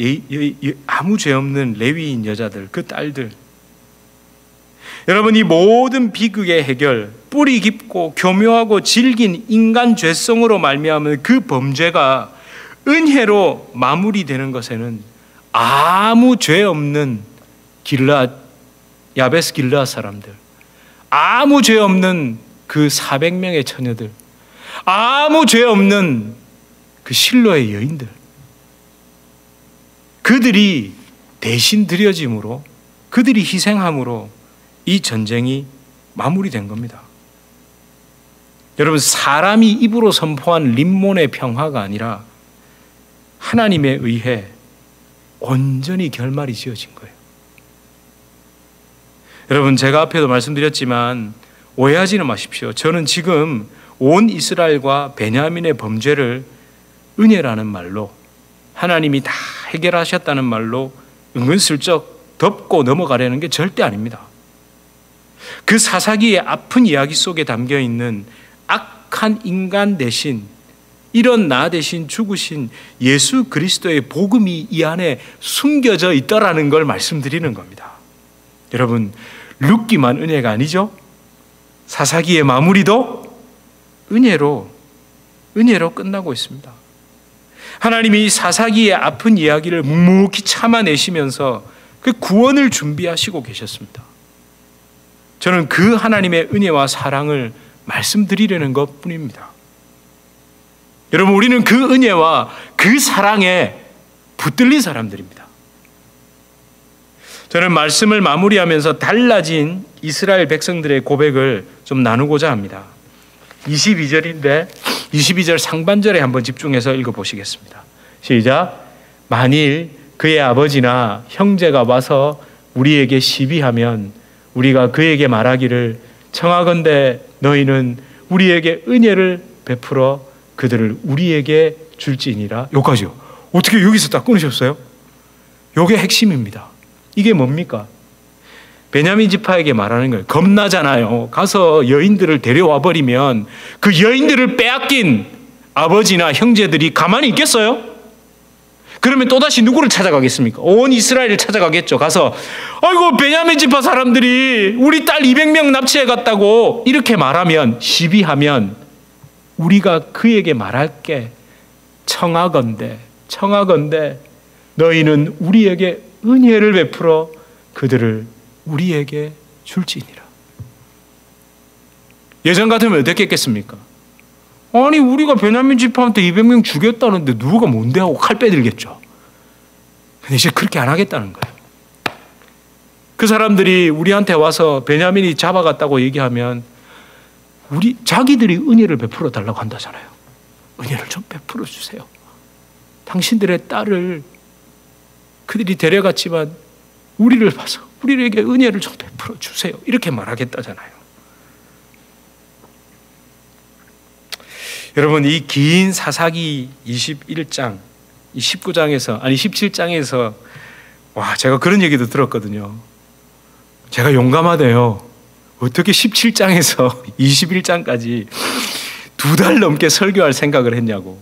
아무 죄 없는 레위인 여자들, 그 딸들. 여러분, 이 모든 비극의 해결, 뿌리 깊고 교묘하고 질긴 인간 죄성으로 말미암은 그 범죄가 은혜로 마무리되는 것에는 아무 죄 없는 야베스 길르앗 사람들, 아무 죄 없는 그 400명의 처녀들, 아무 죄 없는 그 실로의 여인들, 그들이 대신 드려짐으로, 그들이 희생함으로 이 전쟁이 마무리된 겁니다. 여러분, 사람이 입으로 선포한 림몬의 평화가 아니라 하나님에 의해 온전히 결말이 지어진 거예요. 여러분, 제가 앞에도 말씀드렸지만 오해하지는 마십시오. 저는 지금 온 이스라엘과 베냐민의 범죄를 은혜라는 말로, 하나님이 다 해결하셨다는 말로 은근슬쩍 덮고 넘어가려는 게 절대 아닙니다. 그 사사기의 아픈 이야기 속에 담겨 있는 악한 인간 대신, 이런 나 대신 죽으신 예수 그리스도의 복음이 이 안에 숨겨져 있더라는 걸 말씀드리는 겁니다. 여러분, 룻기만 은혜가 아니죠? 사사기의 마무리도 은혜로 끝나고 있습니다. 하나님이 사사기의 아픈 이야기를 묵묵히 참아내시면서 그 구원을 준비하시고 계셨습니다. 저는 그 하나님의 은혜와 사랑을 말씀드리려는 것뿐입니다. 여러분, 우리는 그 은혜와 그 사랑에 붙들린 사람들입니다. 저는 말씀을 마무리하면서 달라진 이스라엘 백성들의 고백을 좀 나누고자 합니다. 22절인데 22절 상반절에 한번 집중해서 읽어보시겠습니다. 시작. 만일 그의 아버지나 형제가 와서 우리에게 시비하면 우리가 그에게 말하기를 청하건대 너희는 우리에게 은혜를 베풀어 그들을 우리에게 줄지니라. 여기까지요. 어떻게 여기서 딱 끊으셨어요? 이게 핵심입니다. 이게 뭡니까? 베냐민 지파에게 말하는 거예요. 겁나잖아요. 가서 여인들을 데려와 버리면 그 여인들을 빼앗긴 아버지나 형제들이 가만히 있겠어요? 그러면 또다시 누구를 찾아가겠습니까? 온 이스라엘을 찾아가겠죠. 가서 아이고, 베냐민 지파 사람들이 우리 딸 200명 납치해 갔다고 이렇게 말하면, 시비하면 우리가 그에게 말할게 청하건대 너희는 우리에게 은혜를 베풀어 그들을 우리에게 줄지니라. 예전 같으면 어떻게 했겠습니까? 아니, 우리가 베냐민 지파한테 200명 죽였다는데 누가 뭔데 하고 칼 빼들겠죠. 근데 이제 그렇게 안 하겠다는 거예요. 그 사람들이 우리한테 와서 베냐민이 잡아갔다고 얘기하면 자기들이 은혜를 베풀어 달라고 한다잖아요. 은혜를 좀 베풀어 주세요. 당신들의 딸을 그들이 데려갔지만 우리를 봐서 우리에게 은혜를 좀 베풀어 주세요. 이렇게 말하겠다잖아요. 여러분, 이 긴 사사기 21장, 이 17장에서 제가 그런 얘기도 들었거든요. 제가 용감하대요. 어떻게 17장에서 21장까지 2달 넘게 설교할 생각을 했냐고.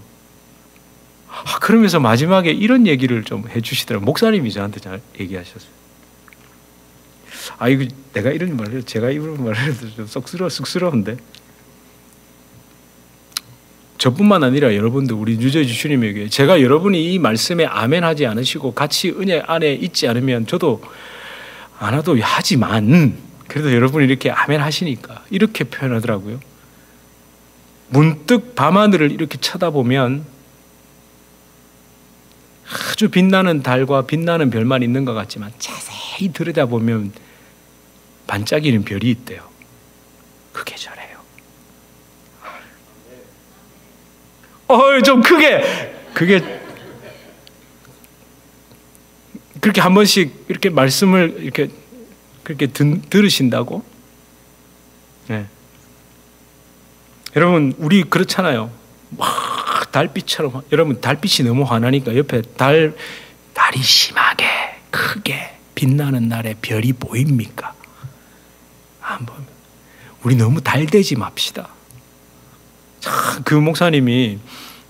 그러면서 마지막에 이런 얘기를 좀 해주시더라고요. 목사님이 저한테 잘 얘기하셨어요. 이거 내가 이런 말을, 제가 이런 말을 해도 좀 쑥스러운데. 저뿐만 아니라 여러분도 우리 유저주 주님에게, 제가 여러분이 이 말씀에 아멘하지 않으시고 같이 은혜 안에 있지 않으면 저도 안 와도 하지만 그래도 여러분이 이렇게 아멘 하시니까 이렇게 표현하더라고요. 문득 밤하늘을 이렇게 쳐다보면 아주 빛나는 달과 빛나는 별만 있는 것 같지만 자세히 들여다보면 반짝이는 별이 있대요. 그게 저래요. 좀 크게, 그게 그렇게 한 번씩 이렇게 말씀을 이렇게 그렇게 들으신다고? 네. 여러분, 우리 그렇잖아요. 막 달빛처럼, 여러분 달빛이 너무 환하니까 옆에 달이 심하게 크게 빛나는 날에 별이 보입니까? 안 보면 우리 너무 달되지 맙시다. 참, 그 목사님이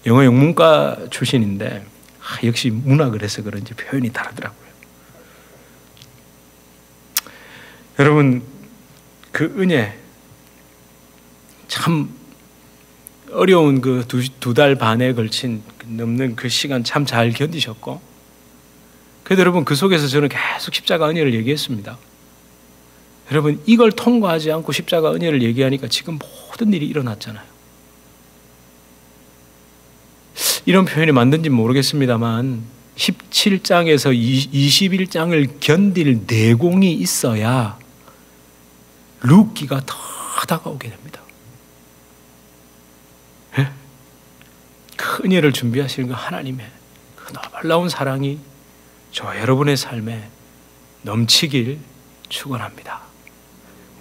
영어 영문과 출신인데 역시 문학을 해서 그런지 표현이 다르더라고요. 여러분, 그 은혜 참 어려운 그 두 달 반에 걸친 넘는 그 시간 참 잘 견디셨고, 그래도 여러분 그 속에서 저는 계속 십자가 은혜를 얘기했습니다. 여러분, 이걸 통과하지 않고 십자가 은혜를 얘기하니까 지금 모든 일이 일어났잖아요. 이런 표현이 맞는지 모르겠습니다만 17장에서 21장을 견딜 내공이 있어야 룻기가 더 다가오게 됩니다. 네? 그 은혜를 준비하시는 그 하나님의 그 놀라운 사랑이 저 여러분의 삶에 넘치길 축원합니다.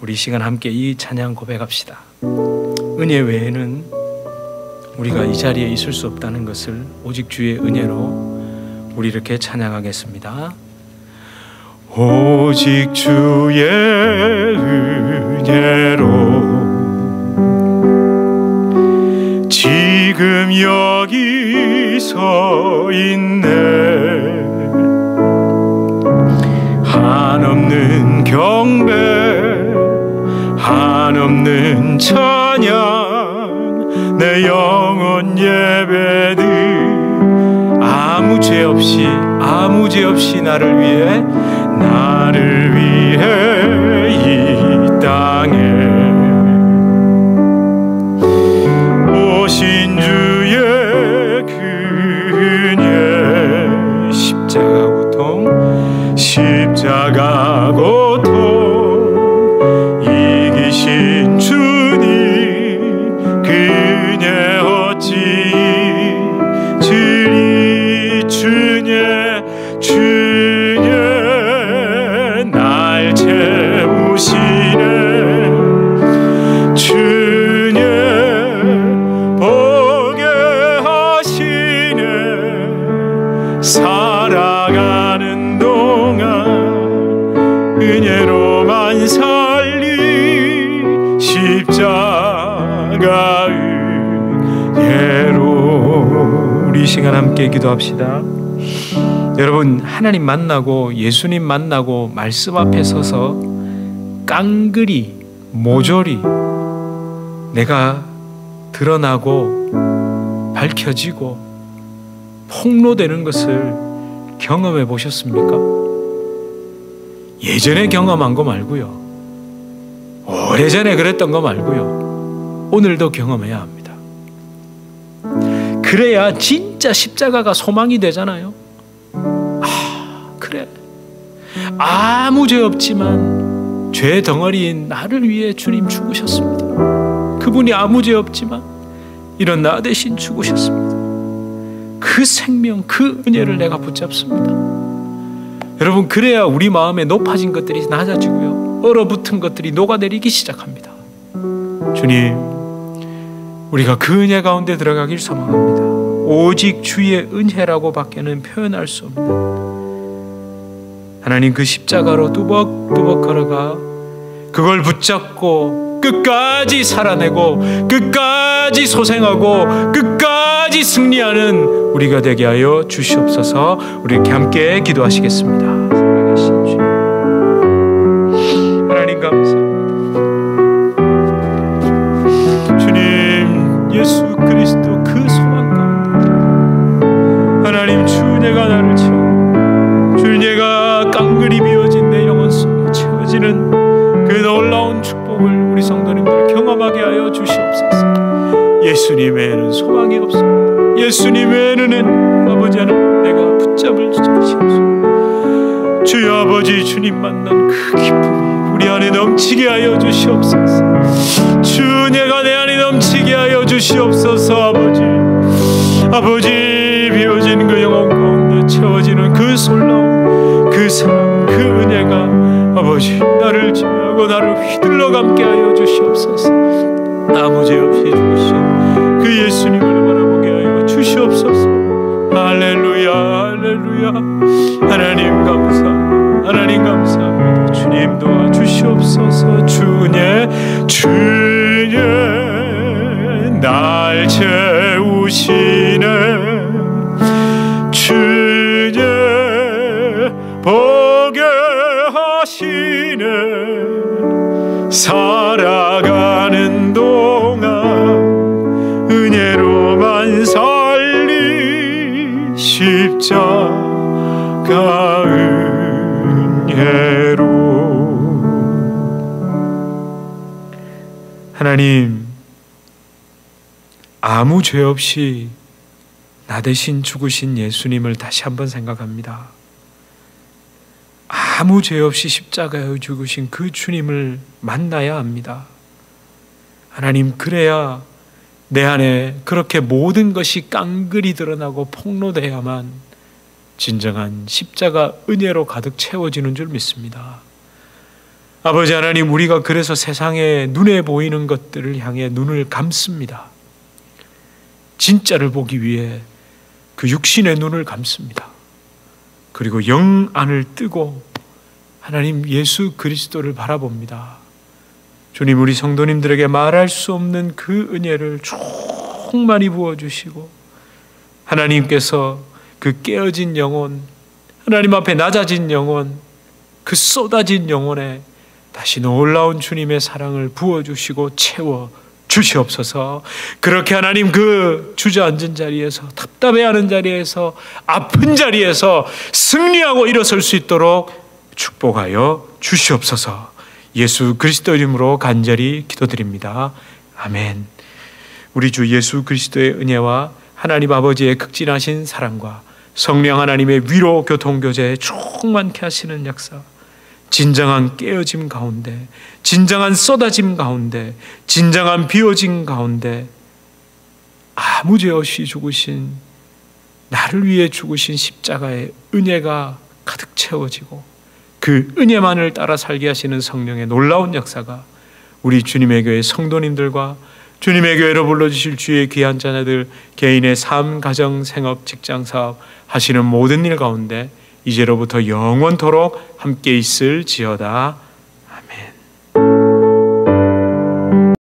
우리 이 시간 함께 이 찬양 고백합시다. 은혜 외에는 우리가 이 자리에 있을 수 없다는 것을 오직 주의 은혜로 우리 이렇게 찬양하겠습니다. 오직 주의 은혜로 지금 여기 서 있네. 한없는 경배, 한없는 찬양, 내 영혼 예배들, 아무 죄 없이 나를 위해 이 땅에 오신 주의 그녀 십자가 고통 이기신 주님, 그녀 어찌 주리 주녀 날 채우시네. 주녀 보게 하시네. 살아가는 동안 은혜로만 살리 십자가 은혜로. 우리 이 시간 함께 기도합시다. 여러분, 하나님 만나고 예수님 만나고 말씀 앞에 서서 깡그리 모조리 내가 드러나고 밝혀지고 폭로되는 것을 경험해 보셨습니까? 예전에 경험한 거 말고요, 오래전에 그랬던 거 말고요, 오늘도 경험해야 합니다. 그래야 진짜 십자가가 소망이 되잖아요. 그래, 아무 죄 없지만 죄 덩어리인 나를 위해 주님 죽으셨습니다. 그분이 아무 죄 없지만 이런 나 대신 죽으셨습니다. 그 생명, 그 은혜를 내가 붙잡습니다. 여러분, 그래야 우리 마음에 높아진 것들이 낮아지고요, 얼어붙은 것들이 녹아내리기 시작합니다. 주님, 우리가 그 은혜 가운데 들어가길 소망합니다. 오직 주의 은혜라고 밖에는 표현할 수 없는 하나님, 그 십자가로 뚜벅뚜벅 걸어가 그걸 붙잡고 끝까지 살아내고 끝까지 소생하고 끝까지 승리하는 우리가 되게 하여 주시옵소서. 우리 이렇게 함께 기도하시겠습니다. 살아계신 주님, 하나님 감사합니다. 주님, 예수 그리스도 채워지는 그 놀라운 축복을 우리 성도님들 경험하게 하여 주시옵소서. 예수님 외에는 소망이 없습니다. 예수님 외에는 아버지 하나님 내가 붙잡을 주시옵소서. 주여 아버지, 주님 만난 그 기쁨이 우리 안에 넘치게 하여 주시옵소서. 주 은혜가 내 안에 넘치게 하여 주시옵소서. 아버지 비워진 그 영혼 가운데 채워지는 그 놀라운 그 사랑, 그 은혜가 아버지 나를 지배하고 나를 휘둘러 감게 하여 주시옵소서. 아무죄 없이 죽으신 그 예수님을 바라보게 하여 주시옵소서. 할렐루야, 할렐루야. 하나님 감사합니다. 하나님 감사합니다. 주님 도와주시옵소서. 주의 날 채우시네. 주의 보게 하시네. 살아가는 동안 은혜로만 살리 십자가 은혜로. 하나님, 아무 죄 없이 나 대신 죽으신 예수님을 다시 한번 생각합니다. 아무 죄 없이 십자가에 죽으신 그 주님을 만나야 합니다. 하나님, 그래야 내 안에 그렇게 모든 것이 깡그리 드러나고 폭로돼야만 진정한 십자가 은혜로 가득 채워지는 줄 믿습니다. 아버지 하나님, 우리가 그래서 세상에 눈에 보이는 것들을 향해 눈을 감습니다. 진짜를 보기 위해 그 육신의 눈을 감습니다. 그리고 영 안을 뜨고 하나님 예수 그리스도를 바라봅니다. 주님, 우리 성도님들에게 말할 수 없는 그 은혜를 충만히 부어주시고 하나님께서 그 깨어진 영혼, 하나님 앞에 낮아진 영혼, 그 쏟아진 영혼에 다시 놀라운 주님의 사랑을 부어주시고 채워 주시옵소서. 그렇게 하나님 그 주저앉은 자리에서, 답답해하는 자리에서, 아픈 자리에서 승리하고 일어설 수 있도록 축복하여 주시옵소서. 예수 그리스도 이름으로 간절히 기도드립니다. 아멘. 우리 주 예수 그리스도의 은혜와 하나님 아버지의 극진하신 사랑과 성령 하나님의 위로 교통교제에 충만케 하시는 역사, 진정한 깨어짐 가운데, 진정한 쏟아짐 가운데, 진정한 비워짐 가운데 아무 죄 없이 죽으신, 나를 위해 죽으신 십자가의 은혜가 가득 채워지고 그 은혜만을 따라 살게 하시는 성령의 놀라운 역사가 우리 주님의 교회 성도님들과 주님의 교회로 불러주실 주의 귀한 자녀들 개인의 삶, 가정, 생업, 직장, 사업 하시는 모든 일 가운데 이제로부터 영원토록 함께 있을지어다.